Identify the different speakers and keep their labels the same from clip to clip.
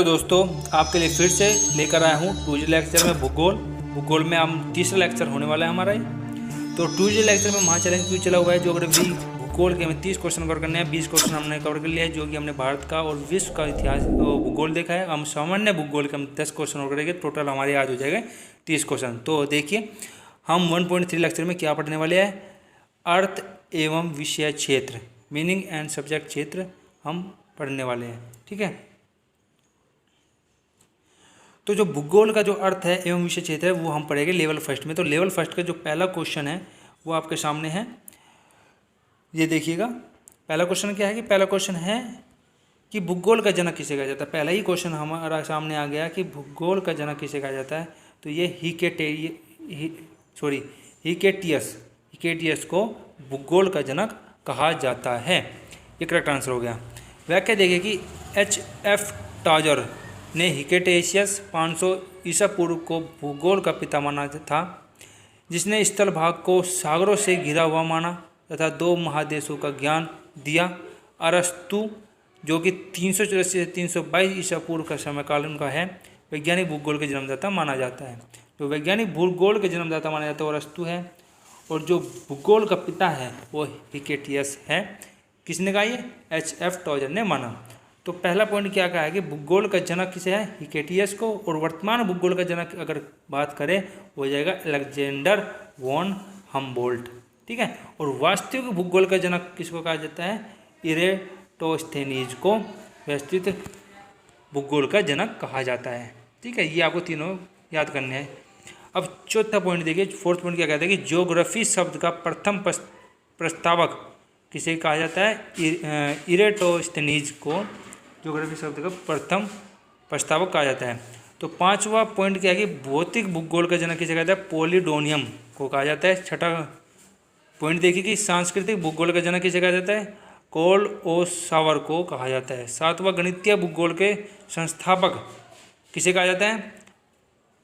Speaker 1: दोस्तों, आपके लिए फिर से लेकर आया हूँ टूजी लेक्चर में भूगोल में हम तीसरा लेक्चर होने वाला है हमारा ये। तो टूजी लेक्चर में महाचैलेंज क्यों चला हुआ है, ज्योग्राफी भूगोल के हमें 30 क्वेश्चन कवर करने हैं। 20 क्वेश्चन हमने कवर कर लिया है, जो कि हमने भारत का और विश्व का इतिहास भूगोल देखा है। हम सामान्य भूगोल के हम 10 क्वेश्चन कवर करेंगे, टोटल हमारे आज हो जाएगा 30 क्वेश्चन। तो देखिए हम 1.3 लेक्चर में क्या पढ़ने वाले हैं, अर्थ एवं विषय क्षेत्र, मीनिंग एंड सब्जेक्ट क्षेत्र हम पढ़ने वाले हैं। ठीक है, तो जो भूगोल का जो अर्थ है एवं विषय क्षेत्र है वो हम पढ़ेंगे लेवल फर्स्ट में। तो लेवल फर्स्ट का जो पहला क्वेश्चन है वो आपके सामने है, ये देखिएगा। पहला क्वेश्चन क्या है कि पहला क्वेश्चन है कि भूगोल का जनक किसे कहा जाता है। पहला ही क्वेश्चन हमारा सामने आ गया कि भूगोल का जनक किसे कहा जाता है। तो ये हिकेटियस को भूगोल का जनक कहा जाता है। ये करेक्ट आंसर हो गया। व्याख्या देखिए कि H.F. टॉजर ने हिकेटियस 500 ईसा पूर्व को भूगोल का पिता माना था, जिसने स्थल भाग को सागरों से घिरा हुआ माना तथा 2 महादेशों का ज्ञान दिया। अरस्तु, जो कि 384 से 322 ईसा पूर्व का समयकाल उनका है, वैज्ञानिक भूगोल के जन्मदाता माना जाता है। तो वैज्ञानिक भूगोल के जन्मदाता माना जाता है वो अरस्तु है, और जो भूगोल का पिता है वो हिकेटियस है। किसने कहा, ये H.F. टॉजर ने माना। तो पहला पॉइंट क्या कहा है कि भूगोल का जनक किसे है, हिकेटियस को। और वर्तमान भूगोल का जनक अगर बात करें हो जाएगा अलेक्जेंडर वॉन हम्बोल्ट। ठीक है, और वास्तविक भूगोल का जनक किसको कहा जाता है, इरेटोस्थेनीज को वास्तविक भूगोल का जनक कहा जाता है। ठीक है, ये आपको तीनों याद करने हैं। अब चौथा पॉइंट देखिए, फोर्थ पॉइंट क्या कहता है कि ज्योग्राफी शब्द का प्रथम प्रस्तावक किसे कहा जाता है, इरेटोस्थेनीज को ज्योग्राफी शब्द का प्रथम प्रस्तावक कहा जाता है। तो पांचवा पॉइंट क्या है कि भौतिक भूगोल का जनक किसे कहता है, पोलिडोनियम को कहा जाता है। छठा पॉइंट देखिए कि सांस्कृतिक भूगोल का जनक किसे कहा जाता है, कोलओसावर को कहा जाता है। सातवां गणितीय भूगोल के संस्थापक किसे कहा जाता है,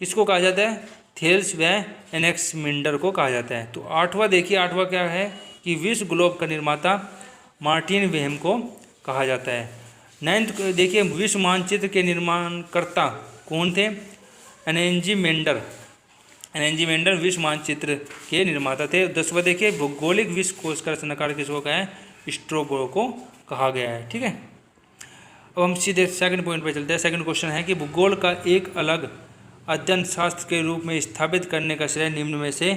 Speaker 1: किसको कहा जाता है, थेल्स व एनेक्समिंडर को कहा जाता है। तो आठवां देखिए, आठवां क्या है कि विश्व ग्लोब का निर्माता मार्टिन वेहम को कहा जाता है। नाइन्थ देखिए, विश्व मानचित्र के निर्माणकर्ता कौन थे, एनेंजीमेंडर विश्व मानचित्र के निर्माता थे। 10वां देखिए, भौगोलिक विश्व कोश का रचनाकार किसको कहा है, स्ट्रैबो को कहा गया है। ठीक है, अब हम सीधे सेकंड पॉइंट पे चलते हैं। सेकंड क्वेश्चन है कि भूगोल का एक अलग अध्ययन शास्त्र के रूप में स्थापित करने का श्रेय निम्न में से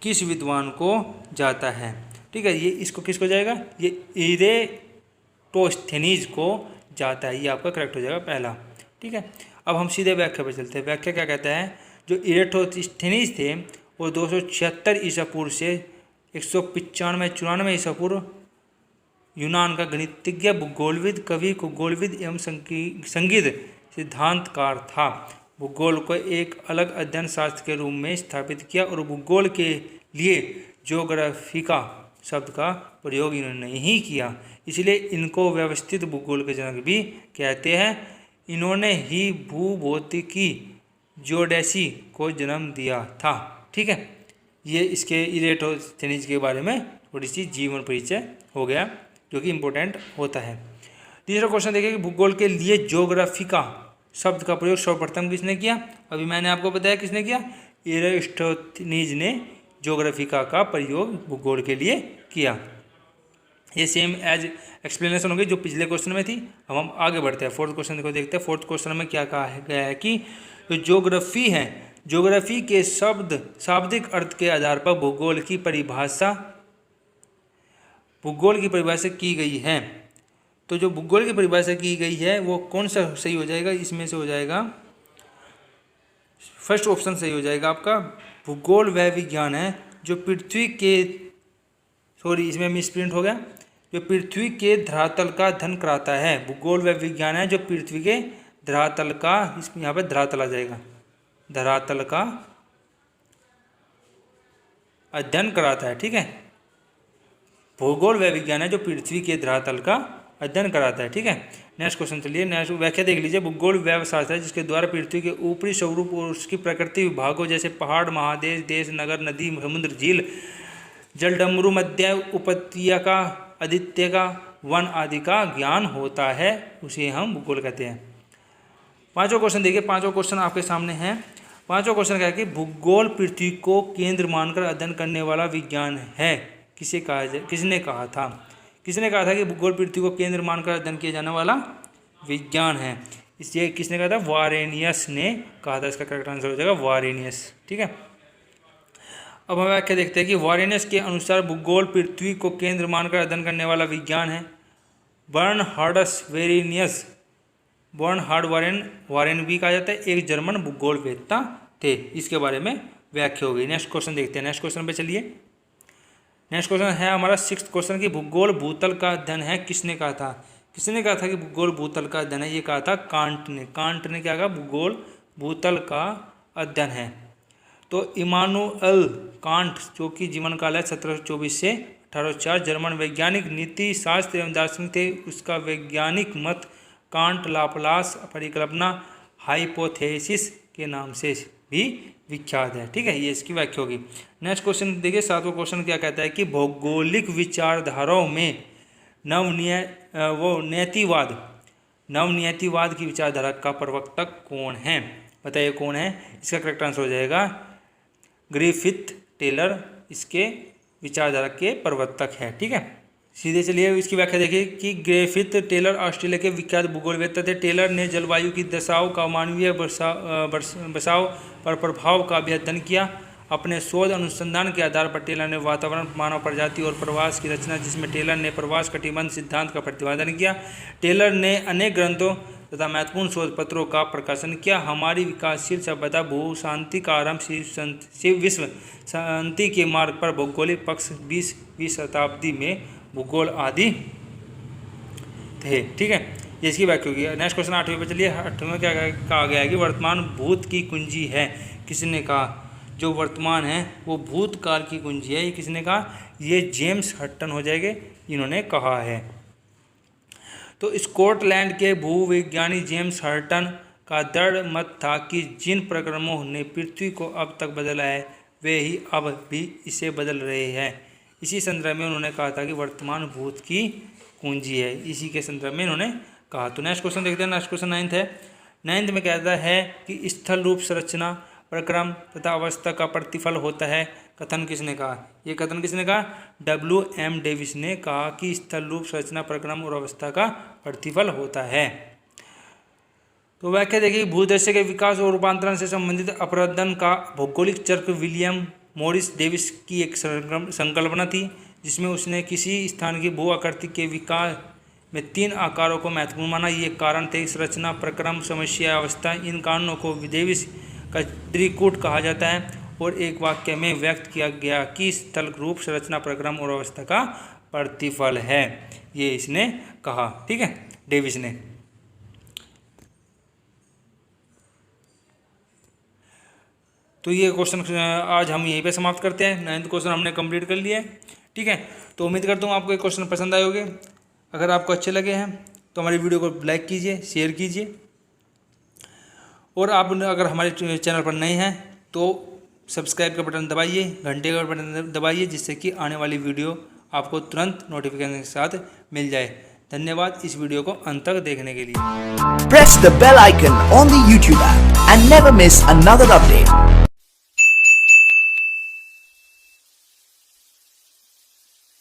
Speaker 1: किस विद्वान को जाता है। ठीक है, ये इसको किसको जाएगा, ये इरेटोस्थेनीज को जाता है। ये आपका करेक्ट हो जाएगा पहला। ठीक है, अब हम सीधे व्याख्या पर चलते हैं। व्याख्या क्या कहता है, जो इरेटोस्थेनीज थे वो 276 ईसा पूर्व से 195-94 ईसा पूर्व यूनान का गणितज्ञ, भूगोलविद, कवि, खगोलविद एवं संगीत सिद्धांतकार था। भूगोल को एक अलग अध्ययन शास्त्र के रूप में स्थापित किया और भूगोल के लिए ज्योग्राफिका शब्द का प्रयोग इन्होंने नहीं किया, इसलिए इनको व्यवस्थित भूगोल के जनक भी कहते हैं। इन्होंने ही भूभौतिकी जियोडेसी को जन्म दिया था। ठीक है, ये इसके इरेटोस्थेनीज के बारे में थोड़ी सी जीवन परिचय हो गया, जो कि इम्पोर्टेंट होता है। तीसरा क्वेश्चन देखिए कि भूगोल के लिए ज्योग्राफिका शब्द का प्रयोग सर्वप्रथम किसने किया। अभी मैंने आपको बताया किसने किया, इरेटोस्थेनीज ने ज्योग्राफिका का प्रयोग भूगोल के लिए किया। ये सेम एज एक्सप्लेनेशन होगी जो पिछले क्वेश्चन में थी। अब हम आगे बढ़ते हैं, फोर्थ क्वेश्चन को देखते हैं। फोर्थ क्वेश्चन में क्या कहा गया है कि जो ज्योग्राफी है, ज्योग्राफी के शाब्दिक अर्थ के आधार पर भूगोल की परिभाषा की गई है। तो जो भूगोल की परिभाषा की गई है वो कौन सा सही हो जाएगा, इसमें से हो जाएगा फर्स्ट ऑप्शन सही हो जाएगा आपका। भूगोल वह विज्ञान है जो पृथ्वी के इसमें मिसप्रिंट हो गया, जो पृथ्वी के धरातल का अध्ययन कराता है। भूगोल वह विज्ञान है जो पृथ्वी के धरातल का, इसमें यहाँ पे धरातल आ जाएगा, धरातल का अध्ययन कराता है। ठीक है, भूगोल वह विज्ञान है जो पृथ्वी के धरातल का अध्ययन कराता है। ठीक है, नेक्स्ट क्वेश्चन चलिए, नेक्स्ट व्याख्या देख लीजिए। भूगोल वह शास्त्र है जिसके द्वारा पृथ्वी के ऊपरी स्वरूप और उसकी प्रकृति विभागों जैसे पहाड़, महादेश, देश, नगर, नदी, समुद्र, झील, जलडमरू, मध्य उपत्यका, आदित्य का, वन आदि का ज्ञान होता है, उसे हम भूगोल कहते हैं। पांचों क्वेश्चन देखिए, पांचों क्वेश्चन आपके सामने हैं। पांचों क्वेश्चन क्या है कि भूगोल पृथ्वी को केंद्र मानकर अध्ययन करने वाला विज्ञान है। किसने कहा था? किसने कहा था कि भूगोल पृथ्वी को केंद्र मानकर अध्ययन किया जाने वाला विज्ञान है? इसलिए किसने कहा था? वारेनियस ने कहा था। इसका करेक्ट आंसर हो जाएगा वारेनियस। ठीक है, अब हम व्याख्या देखते हैं कि वारेनियस के अनुसार भूगोल पृथ्वी को केंद्र मानकर अध्ययन करने वाला विज्ञान है। बर्नहार्डस वेरेनियस, बर्नहार्ड वारेन भी कहा जाता है, एक जर्मन भूगोलवेत्ता थे। इसके बारे में व्याख्या हो गई। नेक्स्ट क्वेश्चन देखते हैं। नेक्स्ट क्वेश्चन पे चलिए। नेक्स्ट क्वेश्चन है हमारा 6th क्वेश्चन की भूगोल भूतल का अध्ययन है। किसने कहा था? किसने कहा था कि भूगोल भूतल का अध्ययन है? ये कहा था कांट ने। कांट ने क्या कहा? भूगोल भूतल का अध्ययन है। तो इमानुएल कांट, जो कि जीवन काल है 1724 से 1804, जर्मन वैज्ञानिक, नीति शास्त्र एवं दार्शनिक थे। उसका वैज्ञानिक मत कांट लाप्लास परिकल्पना हाइपोथेसिस के नाम से भी विख्यात है। ठीक है, ये इसकी व्याख्या होगी। नेक्स्ट क्वेश्चन देखिए, 7वां क्वेश्चन क्या कहता है कि भौगोलिक विचारधाराओं में नवनियतिवाद की विचारधारा का प्रवर्तक कौन है? बताइए कौन है? इसका करेक्ट आंसर हो जाएगा ग्रिफिथ टेलर, इसके विचारधारा के प्रवर्तक है। ठीक है, सीधे चलिए इसकी व्याख्या देखिए कि ग्रिफिथ टेलर ऑस्ट्रेलिया के विख्यात भूगोलवेत्ता थे। टेलर ने जलवायु की दशाओं का मानवीय बसाव पर प्रभाव का भी अध्ययन किया। अपने शोध अनुसंधान के आधार पर टेलर ने वातावरण, मानव प्रजाति और प्रवास की रचना, जिसमें टेलर ने प्रवास कटिबंध सिद्धांत का प्रतिपादन किया। टेलर ने अनेक ग्रंथों तथा महत्वपूर्ण शोध पत्रों का प्रकाशन किया। हमारी विकासशील सभ्यता भू शांति का आरंभ विश्व शांति के मार्ग पर भौगोलिक पक्ष 20वीं शताब्दी में भूगोल आदि थे। ठीक है, ये इसकी व्याख्या होगी। नेक्स्ट क्वेश्चन 8वें पे चलिए। 8वें क्या कहा गया है कि वर्तमान भूत की कुंजी है। किसने कहा? जो वर्तमान है वो भूतकाल की कुंजी है। ये किसने कहा? ये जेम्स हटन हो जाएंगे, इन्होंने कहा है। तो स्कॉटलैंड के भूविज्ञानी जेम्स हटन का दृढ़ मत था कि जिन प्रक्रमों ने पृथ्वी को अब तक बदला है वे ही अब भी इसे बदल रहे हैं। इसी संदर्भ में उन्होंने कहा था कि वर्तमान भूत की कुंजी है। इसी के संदर्भ में इन्होंने कहा। तो नेक्स्ट क्वेश्चन देखते हैं। नेक्स्ट क्वेश्चन 9th है। 9th में कहता है कि स्थल रूप संरचना प्रक्रम तथा अवस्था का प्रतिफल होता है। कथन किसने कहा? ये कथन किसने कहा? W.M. डेविस ने कहा कि स्थल रूप संरचना प्रक्रम और अवस्था का प्रतिफल होता है। तो व्याख्या देखिए, भूदृश्य के विकास और रूपांतरण से संबंधित अपरदन का भौगोलिक चर्क विलियम मॉरिस डेविस की एक संकल्पना थी, जिसमें उसने किसी स्थान की भू आकृति के विकास में 3 आकारों को महत्वपूर्ण माना। ये कारण थे: संरचना, प्रक्रम, समस्या, अवस्था। इन कारणों को डेविस का त्रिकूट कहा जाता है और एक वाक्य में व्यक्त किया गया कि स्थल रूप संरचना प्रक्रम और अवस्था का प्रतिफल है। ये इसने कहा। ठीक है, डेविस ने। तो ये क्वेश्चन आज हम यहीं पे समाप्त करते हैं। 9th क्वेश्चन हमने कंप्लीट कर लिया है। ठीक है, तो उम्मीद करता हूँ आपको ये क्वेश्चन पसंद आए होंगे। अगर आपको अच्छे लगे हैं तो हमारी वीडियो को लाइक कीजिए, शेयर कीजिए, और आप अगर हमारे चैनल पर नए हैं तो सब्सक्राइब का बटन दबाइए, घंटे का बटन दबाइए, जिससे कि आने वाली वीडियो आपको तुरंत नोटिफिकेशन के साथ मिल जाए। धन्यवाद इस वीडियो को अंत तक देखने के लिए।
Speaker 2: Press the bell icon on the YouTube app and never miss another update.